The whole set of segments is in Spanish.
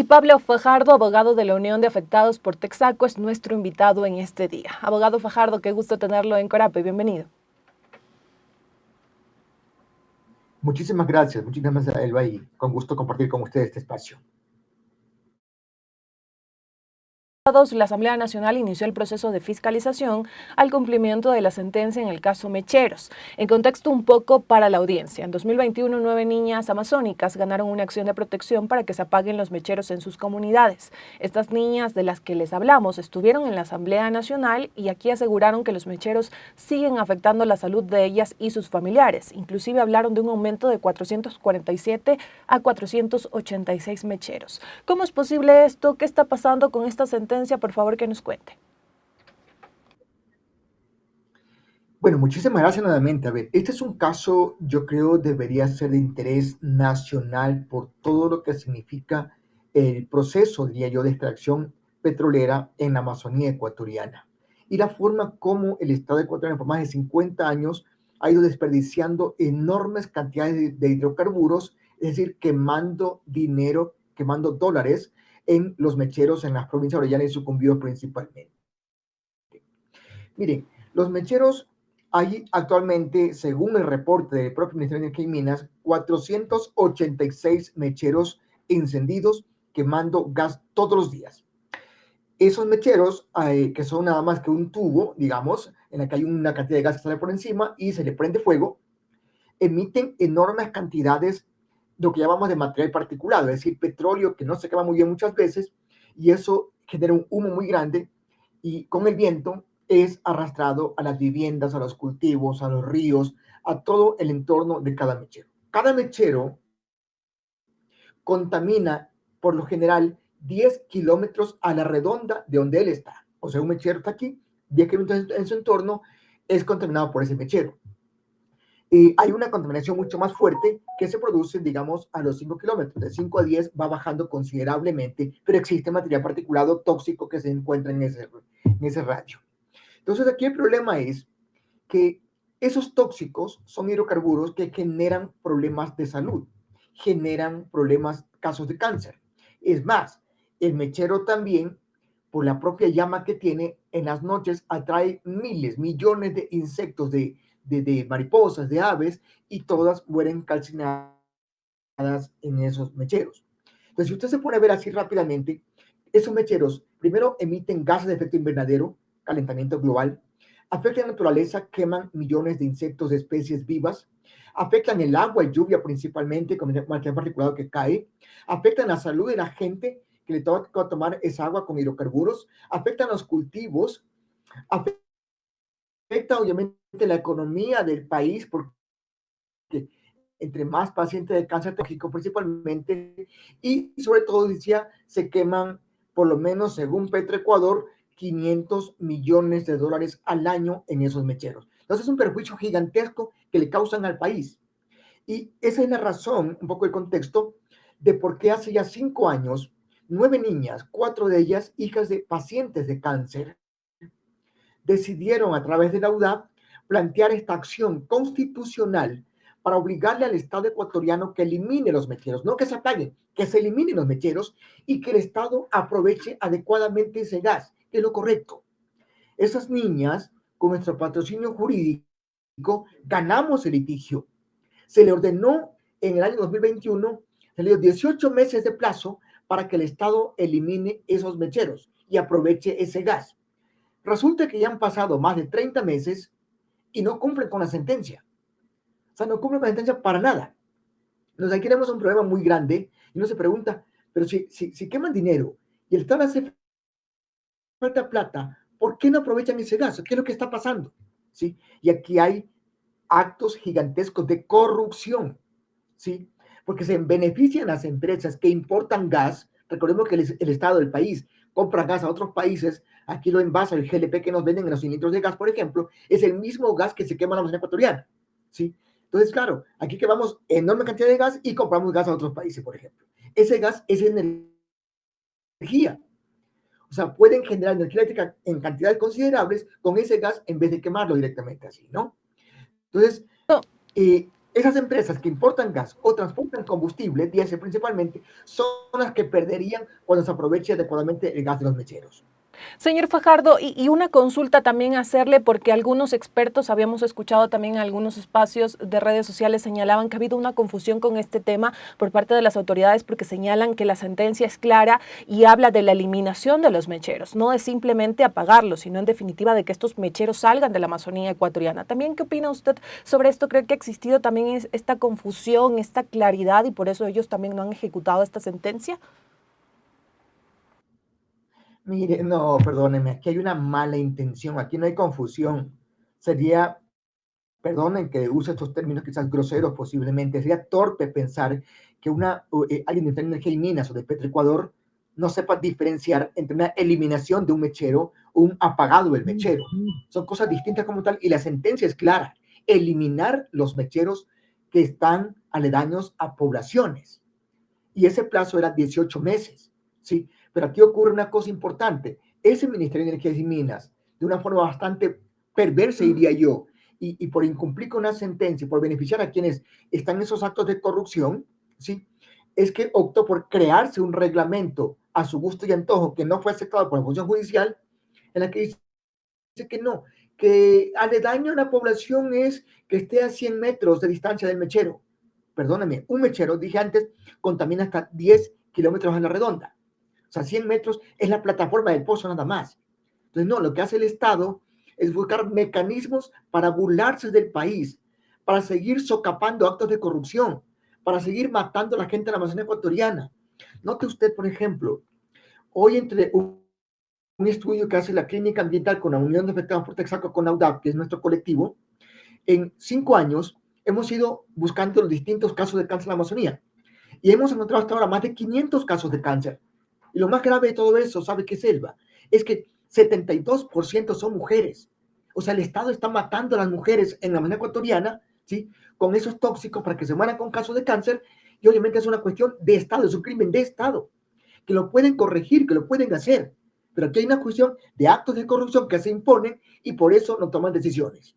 Y Pablo Fajardo, abogado de la Unión de Afectados por Texaco, es nuestro invitado en este día. Abogado Fajardo, qué gusto tenerlo en Corape, bienvenido. Muchísimas gracias, Elba, y con gusto compartir con ustedes este espacio. La Asamblea Nacional inició el proceso de fiscalización al cumplimiento de la sentencia en el caso Mecheros. En contexto un poco para la audiencia, en 2021 9 niñas amazónicas ganaron una acción de protección para que se apaguen los mecheros en sus comunidades. Estas niñas de las que les hablamos estuvieron en la Asamblea Nacional y aquí aseguraron que los mecheros siguen afectando la salud de ellas y sus familiares. Inclusive hablaron de un aumento de 447 a 486 mecheros. ¿Cómo es posible esto? ¿Qué está pasando con esta sentencia? Por favor, que nos cuente. Bueno, muchísimas gracias nuevamente. A ver, este es un caso, yo creo, debería ser de interés nacional por todo lo que significa el proceso, diría yo, de extracción petrolera en la Amazonía ecuatoriana y la forma como el Estado ecuatoriano por más de 50 años ha ido desperdiciando enormes cantidades de hidrocarburos, es decir, quemando dinero, quemando dólares en los mecheros en las provincias Orellana y Sucumbíos principalmente. Miren, los mecheros hay actualmente, según el reporte del propio Ministerio de Energía y Minas, 486 mecheros encendidos quemando gas todos los días. Esos mecheros, que son nada más que un tubo, digamos, en el que hay una cantidad de gas que sale por encima y se le prende fuego, emiten enormes cantidades de lo que llamamos de material particulado, es decir, petróleo que no se quema muy bien muchas veces, y eso genera un humo muy grande y con el viento es arrastrado a las viviendas, a los cultivos, a los ríos, a todo el entorno de cada mechero. Cada mechero contamina por lo general 10 kilómetros a la redonda de donde él está. O sea, un mechero está aquí, 10 kilómetros en su entorno es contaminado por ese mechero. Hay una contaminación mucho más fuerte que se produce, digamos, a los 5 kilómetros. De 5 a 10 va bajando considerablemente, pero existe material particulado tóxico que se encuentra en ese radio. Entonces, aquí el problema es que esos tóxicos son hidrocarburos que generan problemas de salud, generan problemas, casos de cáncer. Es más, el mechero también, por la propia llama que tiene, en las noches atrae miles, millones de insectos, de mariposas, de aves, y todas mueren calcinadas en esos mecheros. Entonces, si usted se pone a ver así rápidamente, esos mecheros primero emiten gases de efecto invernadero, calentamiento global, afectan la naturaleza, queman millones de insectos de especies vivas, afectan el agua y lluvia principalmente, con el material particulado que cae, afectan la salud de la gente que le toca tomar esa agua con hidrocarburos, afectan los cultivos, afecta obviamente la economía del país, porque entre más pacientes de cáncer tóxico principalmente, y sobre todo, decía, se queman, por lo menos según Petroecuador, 500 millones de dólares al año en esos mecheros. Entonces es un perjuicio gigantesco que le causan al país. Y esa es la razón, un poco el contexto, de por qué hace ya 5 años, 9 niñas, 4 de ellas hijas de pacientes de cáncer, decidieron a través de la UDAP plantear esta acción constitucional para obligarle al Estado ecuatoriano que elimine los mecheros, no que se apaguen, que se eliminen los mecheros y que el Estado aproveche adecuadamente ese gas, que es lo correcto. Esas niñas, con nuestro patrocinio jurídico, ganamos el litigio. Se le ordenó en el año 2021, se le dio 18 meses de plazo para que el Estado elimine esos mecheros y aproveche ese gas. Resulta que ya han pasado más de 30 meses y no cumplen con la sentencia. O sea, no cumplen con la sentencia para nada. Entonces aquí tenemos un problema muy grande y uno se pregunta, pero si queman dinero y el Estado hace falta plata, ¿por qué no aprovechan ese gas? ¿Qué es lo que está pasando? ¿Sí? Y aquí hay actos gigantescos de corrupción, ¿sí? Porque se benefician las empresas que importan gas. Recordemos que el Estado del país compra gas a otros países, aquí lo envasa el GLP que nos venden en los cilindros de gas, por ejemplo, es el mismo gas que se quema en la Amazonía ecuatoriana, ¿sí? Entonces, claro, aquí quemamos enorme cantidad de gas y compramos gas a otros países, por ejemplo. Ese gas es energía. O sea, pueden generar energía eléctrica en cantidades considerables con ese gas en vez de quemarlo directamente así, ¿no? Entonces, No. Esas empresas que importan gas o transportan combustible, diésel principalmente, son las que perderían cuando se aproveche adecuadamente el gas de los mecheros. Señor Fajardo, y una consulta también hacerle, porque algunos expertos, habíamos escuchado también en algunos espacios de redes sociales, señalaban que ha habido una confusión con este tema por parte de las autoridades, porque señalan que la sentencia es clara y habla de la eliminación de los mecheros, no de simplemente apagarlos, sino en definitiva de que estos mecheros salgan de la Amazonía ecuatoriana. También, ¿qué opina usted sobre esto? ¿Cree que ha existido también esta confusión, esta claridad, y por eso ellos también no han ejecutado esta sentencia? Mire, no, perdónenme, aquí hay una mala intención, aquí no hay confusión. Sería, perdonen que use estos términos quizás groseros posiblemente, sería torpe pensar que alguien de Energía y Minas o de Petroecuador no sepa diferenciar entre una eliminación de un mechero o un apagado del mechero. Son cosas distintas como tal y la sentencia es clara, eliminar los mecheros que están aledaños a poblaciones. Y ese plazo era 18 meses, ¿sí? Pero aquí ocurre una cosa importante. Ese Ministerio de Energía y Minas, de una forma bastante perversa, diría yo, y por incumplir con una sentencia, por beneficiar a quienes están en esos actos de corrupción, ¿sí? Es que optó por crearse un reglamento a su gusto y antojo que no fue aceptado por la función judicial, en la que dice que no, que aledaño a la población es que esté a 100 metros de distancia del mechero. Perdóname, un mechero, dije antes, contamina hasta 10 kilómetros a la redonda. O sea, 100 metros es la plataforma del pozo nada más. Entonces, no, lo que hace el Estado es buscar mecanismos para burlarse del país, para seguir socapando actos de corrupción, para seguir matando a la gente de la Amazonía ecuatoriana. Note usted, por ejemplo, hoy entre un estudio que hace la Clínica Ambiental con la Unión de Afectados por Texaco, con AUDAP, que es nuestro colectivo, en 5 años hemos ido buscando los distintos casos de cáncer en la Amazonía y hemos encontrado hasta ahora más de 500 casos de cáncer. Y lo más grave de todo eso, ¿sabe qué, Selva? Es que 72% son mujeres. O sea, el Estado está matando a las mujeres en la Amazonía ecuatoriana, ¿sí? Con esos tóxicos para que se mueran con casos de cáncer. Y obviamente es una cuestión de Estado, es un crimen de Estado, que lo pueden corregir, que lo pueden hacer. Pero aquí hay una cuestión de actos de corrupción que se imponen y por eso no toman decisiones.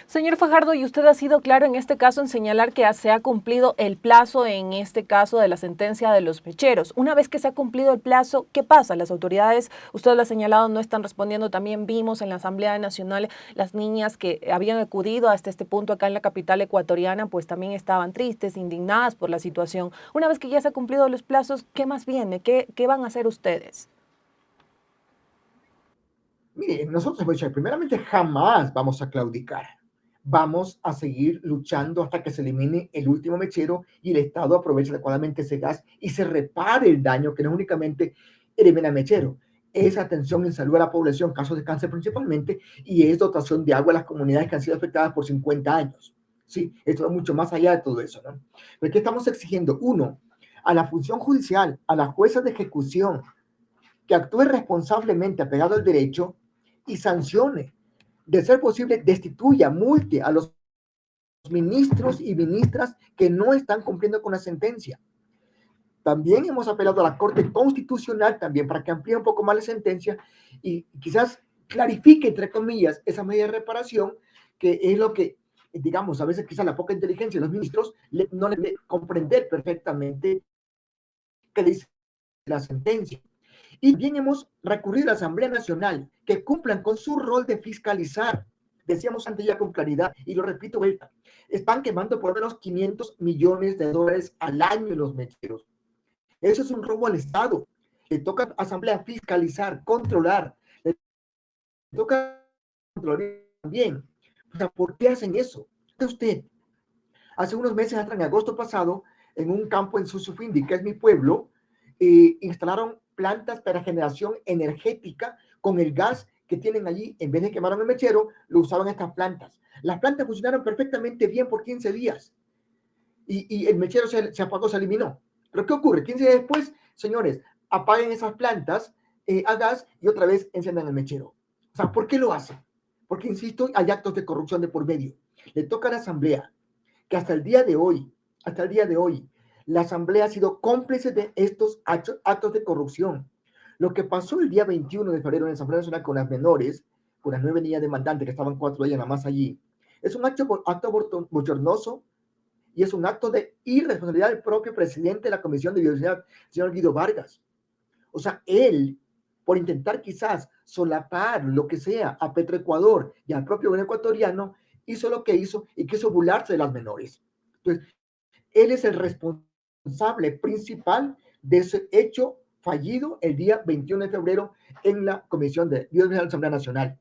Señor Fajardo, y usted ha sido claro en este caso en señalar que se ha cumplido el plazo, en este caso de la sentencia de los mecheros. Una vez que se ha cumplido el plazo, ¿qué pasa? Las autoridades, usted lo ha señalado, no están respondiendo. También vimos en la Asamblea Nacional las niñas que habían acudido hasta este punto acá en la capital ecuatoriana, pues también estaban tristes, indignadas por la situación. Una vez que ya se han cumplido los plazos, ¿qué más viene? ¿Qué van a hacer ustedes? Mire, nosotros hemos dicho, primeramente, jamás vamos a claudicar. Vamos a seguir luchando hasta que se elimine el último mechero y el Estado aproveche adecuadamente ese gas y se repare el daño que no únicamente elimina el mechero, es atención en salud a la población, casos de cáncer principalmente, y es dotación de agua a las comunidades que han sido afectadas por 50 años. Sí, esto va mucho más allá de todo eso, ¿no? Pero ¿qué estamos exigiendo? Uno, a la función judicial, a las juezas de ejecución, que actúe responsablemente apegado al derecho y sancione. De ser posible, destituya, multe a los ministros y ministras que no están cumpliendo con la sentencia. También hemos apelado a la Corte Constitucional también para que amplíe un poco más la sentencia y quizás clarifique, entre comillas, esa medida de reparación, que es lo que, digamos, a veces quizás la poca inteligencia de los ministros no le comprender perfectamente qué dice la sentencia. Y bien hemos recurrido a la Asamblea Nacional que cumplan con su rol de fiscalizar. Decíamos antes ya con claridad, y lo repito, están quemando por lo menos 500 millones de dólares al año en los mecheros. Eso es un robo al Estado. Le toca a la Asamblea fiscalizar, controlar. Le toca controlar también. O sea, ¿por qué hacen eso? Usted, hace unos meses atrás, en agosto pasado, en un campo en Susufindi, que es mi pueblo, instalaron plantas para generación energética con el gas que tienen allí. En vez de quemar el mechero, lo usaban estas plantas. Las plantas funcionaron perfectamente bien por 15 días y el mechero se apagó, se eliminó. Pero ¿qué ocurre? 15 días después, señores, apaguen esas plantas a gas y otra vez enciendan el mechero. O sea, ¿por qué lo hacen? Porque, insisto, hay actos de corrupción de por medio. Le toca a la Asamblea que hasta el día de hoy, la Asamblea ha sido cómplice de estos actos de corrupción. Lo que pasó el día 21 de febrero en la Asamblea Nacional con las menores, con las 9 niñas demandantes, que estaban 4 de ellas nada más allí, Es un acto bochornoso y es un acto de irresponsabilidad del propio presidente de la Comisión de Biodiversidad, señor Guido Vargas. O sea, él, por intentar quizás solapar lo que sea a Petroecuador y al propio gobierno ecuatoriano, hizo lo que hizo y quiso burlarse de las menores. Entonces, él es el responsable principal de ese hecho fallido el día 21 de febrero en la Comisión de Biodiversidad de la Asamblea Nacional.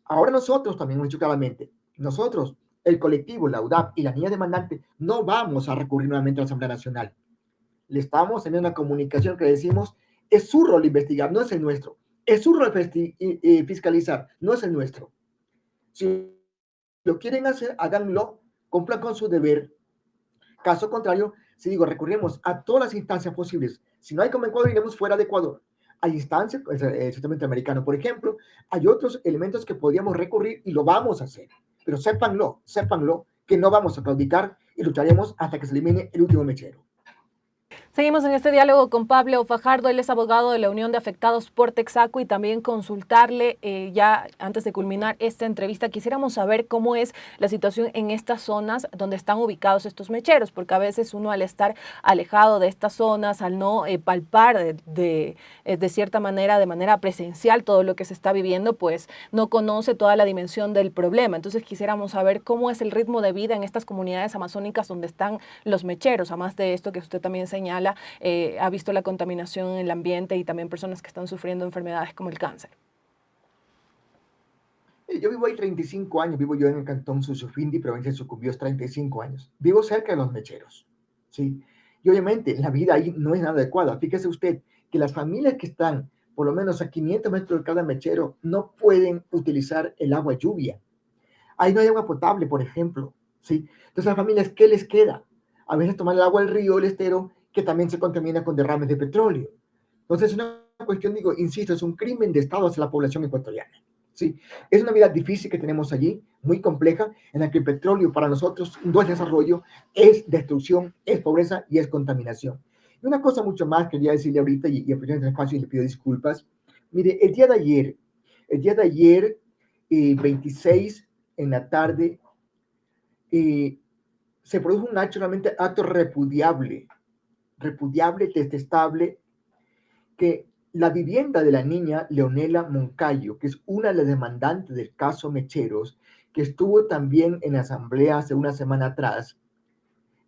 Ahora nosotros también hemos dicho claramente, nosotros, el colectivo, la UDAP y la niña demandante, no vamos a recurrir nuevamente a la Asamblea Nacional. Le estamos en una comunicación que decimos, es su rol investigar, no es el nuestro. Es su rol fiscalizar, no es el nuestro. Si lo quieren hacer, háganlo, cumplan con su deber. Caso contrario, si digo, recurrimos a todas las instancias posibles. Si no hay como Ecuador, iremos fuera de Ecuador. Hay instancias, el sistema interamericano, por ejemplo, hay otros elementos que podríamos recurrir y lo vamos a hacer. Pero sépanlo, que no vamos a claudicar y lucharemos hasta que se elimine el último mechero. Seguimos en este diálogo con Pablo Fajardo, él es abogado de la Unión de Afectados por Texaco, y también consultarle, ya antes de culminar esta entrevista, quisiéramos saber cómo es la situación en estas zonas donde están ubicados estos mecheros, porque a veces uno, al estar alejado de estas zonas, al no palpar de cierta manera, de manera presencial todo lo que se está viviendo, pues no conoce toda la dimensión del problema. Entonces quisiéramos saber cómo es el ritmo de vida en estas comunidades amazónicas donde están los mecheros, además de esto que usted también señala. Ha visto la contaminación en el ambiente y también personas que están sufriendo enfermedades como el cáncer. Yo vivo ahí 35 años, vivo yo en el cantón Susufindi, provincia de Sucumbíos, 35 años. Vivo cerca de los mecheros, ¿sí? Y obviamente la vida ahí no es nada adecuada. Fíjese usted que las familias que están por lo menos a 500 metros de cada mechero no pueden utilizar el agua lluvia. Ahí no hay agua potable, por ejemplo, ¿sí? Entonces, a las familias, ¿qué les queda? A veces tomar el agua del río, el estero, que también se contamina con derrames de petróleo. Entonces, es una cuestión, digo, insisto, es un crimen de Estado hacia la población ecuatoriana, ¿sí? Es una vida difícil que tenemos allí, muy compleja, en la que el petróleo para nosotros no es desarrollo, es destrucción, es pobreza y es contaminación. Y una cosa mucho más quería decirle ahorita, y aprovechando el espacio y le pido disculpas. Mire, el día de ayer 26 en la tarde, se produjo un acto, realmente acto repudiable, detestable, que la vivienda de la niña Leonela Moncayo, que es una de las demandantes del caso Mecheros, que estuvo también en la asamblea hace una semana atrás,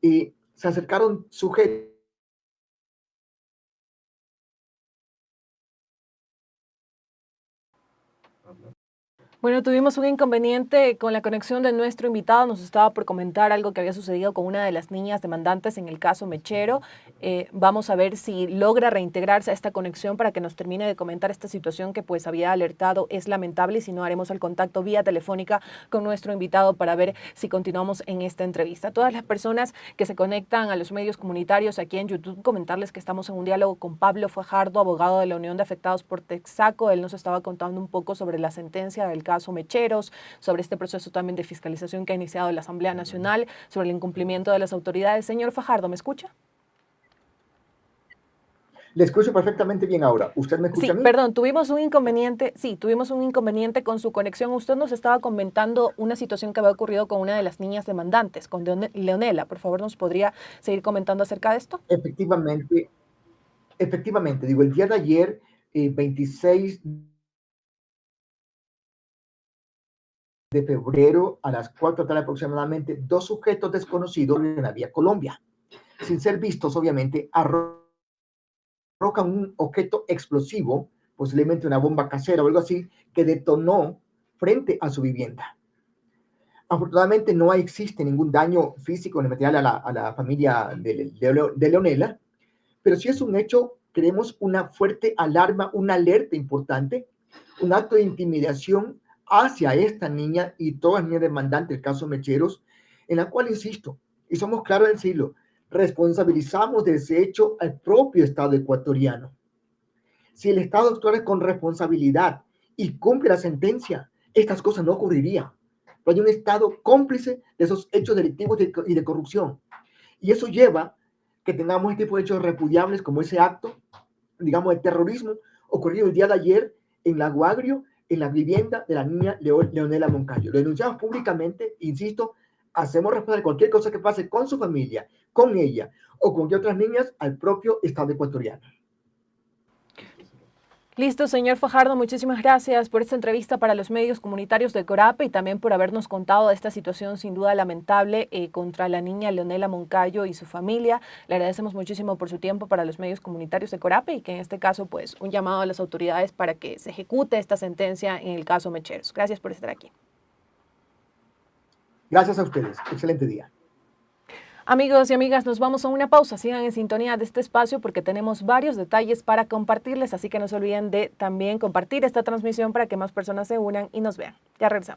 se acercaron sujetos. Bueno, tuvimos un inconveniente con la conexión de nuestro invitado. Nos estaba por comentar algo que había sucedido con una de las niñas demandantes en el caso Mechero. Vamos a ver si logra reintegrarse a esta conexión para que nos termine de comentar esta situación que pues había alertado. Es lamentable, y si no, haremos el contacto vía telefónica con nuestro invitado para ver si continuamos en esta entrevista. Todas las personas que se conectan a los medios comunitarios aquí en YouTube, comentarles que estamos en un diálogo con Pablo Fajardo, abogado de la Unión de Afectados por Texaco. Él nos estaba contando un poco sobre la sentencia del caso Mecheros, sobre este proceso también de fiscalización que ha iniciado la Asamblea Nacional, sobre el incumplimiento de las autoridades. Señor Fajardo, ¿me escucha? Le escucho perfectamente bien ahora. ¿Usted me escucha a Sí, mí? perdón, tuvimos un inconveniente con su conexión. Usted nos estaba comentando una situación que había ocurrido con una de las niñas demandantes, con Leonela. Por favor, ¿nos podría seguir comentando acerca de esto? Efectivamente, digo, el día de ayer, 26 de febrero, a las 4 de la tarde aproximadamente, dos sujetos desconocidos en la vía Colombia, sin ser vistos, obviamente, arrojan un objeto explosivo, posiblemente una bomba casera o algo así, que detonó frente a su vivienda. Afortunadamente no existe ningún daño físico ni material a la familia de Leonela, pero sí es un hecho, creemos, una fuerte alarma, una alerta importante, un acto de intimidación hacia esta niña y todas las niñas demandantes del caso Mecheros, en la cual, insisto, y somos claros en decirlo, responsabilizamos de ese hecho al propio Estado ecuatoriano. Si el Estado actuara con responsabilidad y cumple la sentencia, estas cosas no ocurrirían. Pero hay un Estado cómplice de esos hechos delictivos y de corrupción. Y eso lleva que tengamos este tipo de hechos repudiables como ese acto, digamos, de terrorismo ocurrido el día de ayer en Lago Agrio, en la vivienda de la niña Leonela Moncayo. Lo denunciamos públicamente, insisto, hacemos responsable de cualquier cosa que pase con su familia, con ella o con otras niñas al propio Estado ecuatoriano. Listo, señor Fajardo, muchísimas gracias por esta entrevista para los medios comunitarios de Corape y también por habernos contado de esta situación sin duda lamentable contra la niña Leonela Moncayo y su familia. Le agradecemos muchísimo por su tiempo para los medios comunitarios de Corape y que en este caso, pues, un llamado a las autoridades para que se ejecute esta sentencia en el caso Mecheros. Gracias por estar aquí. Gracias a ustedes. Excelente día. Amigos y amigas, nos vamos a una pausa. Sigan en sintonía de este espacio porque tenemos varios detalles para compartirles, así que no se olviden de también compartir esta transmisión para que más personas se unan y nos vean. Ya regresamos.